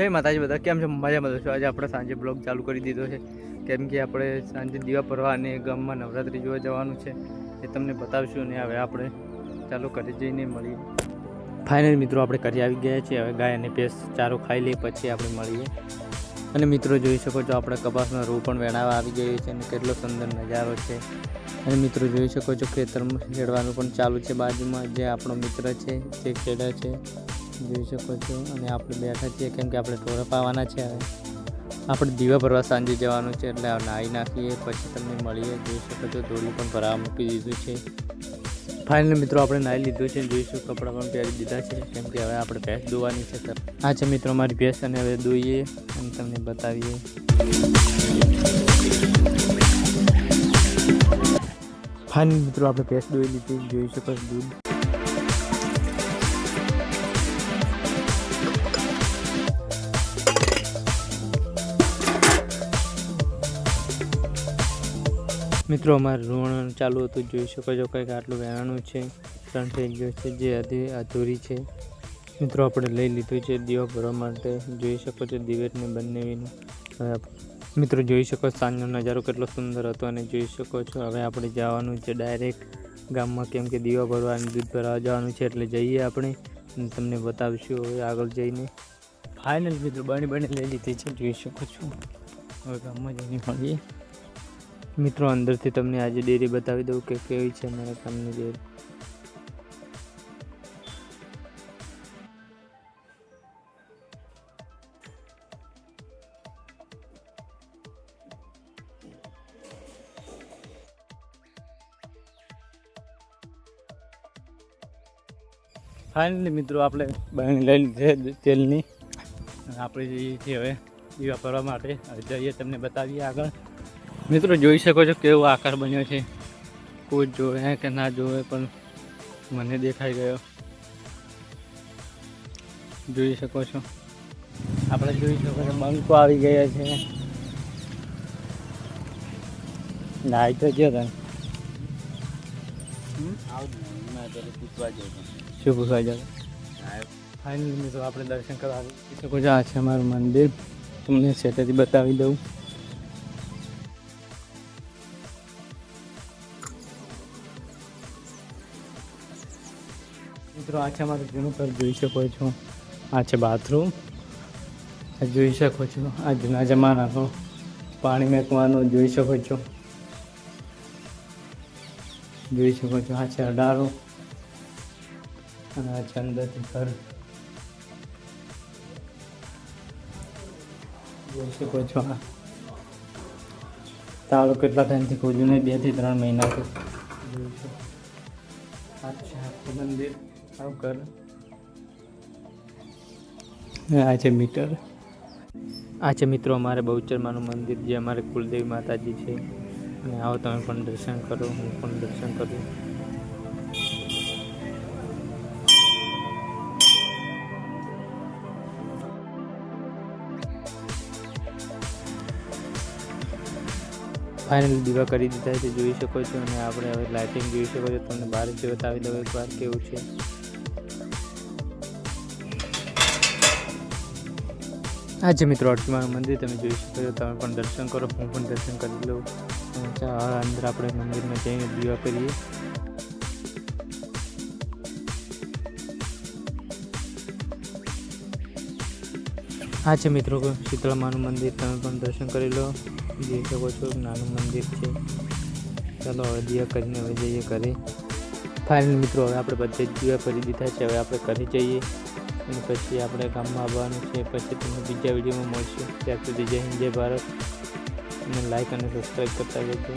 જય માતાજી બધા કેમ છો? મજામાં છો? આજે આપણે સાંજે બ્લોગ ચાલુ કરી દીધો છે કેમ કે આપણે સાંજે દીવા ભરવા અને ગામમાં નવરાત્રી જોવા જવાનું છે એ તમને બતાવશું અને હવે આપણે ચાલુ કરી જઈને મળીએ. ફાઇનલ મિત્રો આપણે કરી આવી ગયા છીએ. હવે ગાય અને ભેંસ ચારો ખાઈ લઈએ પછી આપણે મળીએ. અને મિત્રો જોઈ શકો છો આપણે કપાસનો રૂ પણ વેણાવા આવી ગયો છે અને કેટલો સુંદર નજારો છે. અને મિત્રો જોઈ શકો છો ખેતરમાં ખેડવાનું પણ ચાલુ છે. બાજુમાં જે આપણો મિત્ર છે તે ખેડે છે જોઈ શકો છો. અને આપણે બેઠા છીએ કેમ કે આપણે ઢોરા પાવાના છે. હવે આપણે દીવા ભરવા સાંજે જવાનું છે એટલે નાહી નાખીએ પછી તમને મળીએ. જોઈ શકો છો દોરી પણ ભરાવા મૂકી દીધું છે. ફાઇનલ મિત્રો આપણે નાહી લીધું છે. જોઈશું કપડાં પણ પહેરી દીધા છે કેમ કે હવે આપણે ભેંસ દોવાની છે. આ છે મિત્રો મારી ભેંસ અને હવે દોઈએ અને તમને બતાવીએ. ફાઇનલ મિત્રો આપણે ભેંસ દોઈ લીધી. જોઈ શકો છો દૂધ. મિત્રો અમારે રોણ ચાલુ હતું. જોઈ શકો છો કંઈક આટલું વેણાનું છે. ત્રણ થઈ ગયો છે જે અધૂરી છે. મિત્રો આપણે લઈ લીધું છે દીવા ભરવા માટે. જોઈ શકો છો દિવેટને બંને મિત્રો જોઈ શકો સાંજનો નજારો કેટલો સુંદર હતો. અને જોઈ શકો છો હવે આપણે જવાનું છે ડાયરેક્ટ ગામમાં કેમ કે દીવા ભરવા અને દૂધ ભરવા જવાનું છે એટલે જઈએ આપણે તમને બતાવીશું હવે આગળ જઈને. ફાઇનલ મિત્રો બની લઈ લીધી છે. જોઈ શકો છો હવે ગામમાં જઈને મળીએ. મિત્રો અંદરથી તમને આજે ડેરી બતાવી દઉં કે કેવી છે અમારા ગામની ડેરી. ફાઇનલી મિત્રો આપણે બની લઈ લીધી તેલની આપણે જઈએ છીએ હવે દીવા ભરવા માટે. હવે જઈએ તમને બતાવીએ આગળ. મિત્રો જોઈ શકો છો કેવો આકાર બન્યો છે. કોઈ જોવે કે ના જોવે પણ મને દેખાઈ ગયો. જોઈ શકો છો આપણે જોઈ શકો છો બંકો આવી ગયા છે. નાઈ તો ગયો તમે શું પૂછવા જાવ? ફાઇનલી મિત્રો આપણે દર્શન કરવા આવી શકો છો. આ છે અમારું મંદિર. તમને સેટેથી બતાવી દઉં. મિત્રો આ છે અમારું જૂનું ઘર. જોઈ શકો છો આ છે બાથરૂમ. જોઈ શકો છો આ જૂના જમાનાનો પાણી મેકવાનો જોઈ શકો છો. જોઈ શકો છો આ છે અડારો અને આ છે અંદરથી ઘર. જોઈ શકો છો આ તાળું કેટલા ટાઈમથી ખોલ્યું નહીં, 2 થી 3 મહિનાથી. જોઈ શકો આ છે આખું મંદિર. આવું કર આ છે મીટર. આ છે મિત્રો અમારે બહુચરમાનું મંદિર જે અમારે કુલદેવી માતાજી છે. અને આવો તમે પણ દર્શન કરો, હું પણ દર્શન કરું. ફાઇનલી દીવા કરી દીધા છે જોઈ શકો છો. અને આપણે હવે લાઇટિંગ જોઈ શકો છો. તમને બહાર જ બતાવી દઉં એકવાર કેવું છે. આ છે મિત્રો અર્ચમાનું મંદિર. તમે જોઈ શકો છો. તમે પણ દર્શન કરો, હું પણ દર્શન કરી લઉં. અંદર આપણે મંદિરમાં જઈને દીવા કરીએ. આ છે મિત્રો શીતળામાનું મંદિર. તમે પણ દર્શન કરી લો. જોઈ શકો છો નાનું મંદિર છે. ચાલો હવે દીવા કરીને હવે જઈએ ઘરે. ફાઇનલ મિત્રો હવે આપણે બધે જ દીવા કરી દીધા છે. હવે આપણે ઘરે જઈએ અને પછી આપણે ગામમાં આવવાનું છે. પછી તમને બીજા વિડીયોમાં મળશું. ત્યાર સુધી જય હિન્દ, જય ભારત. અને લાઈક અને સબસ્ક્રાઈબ કરતા રહેજો.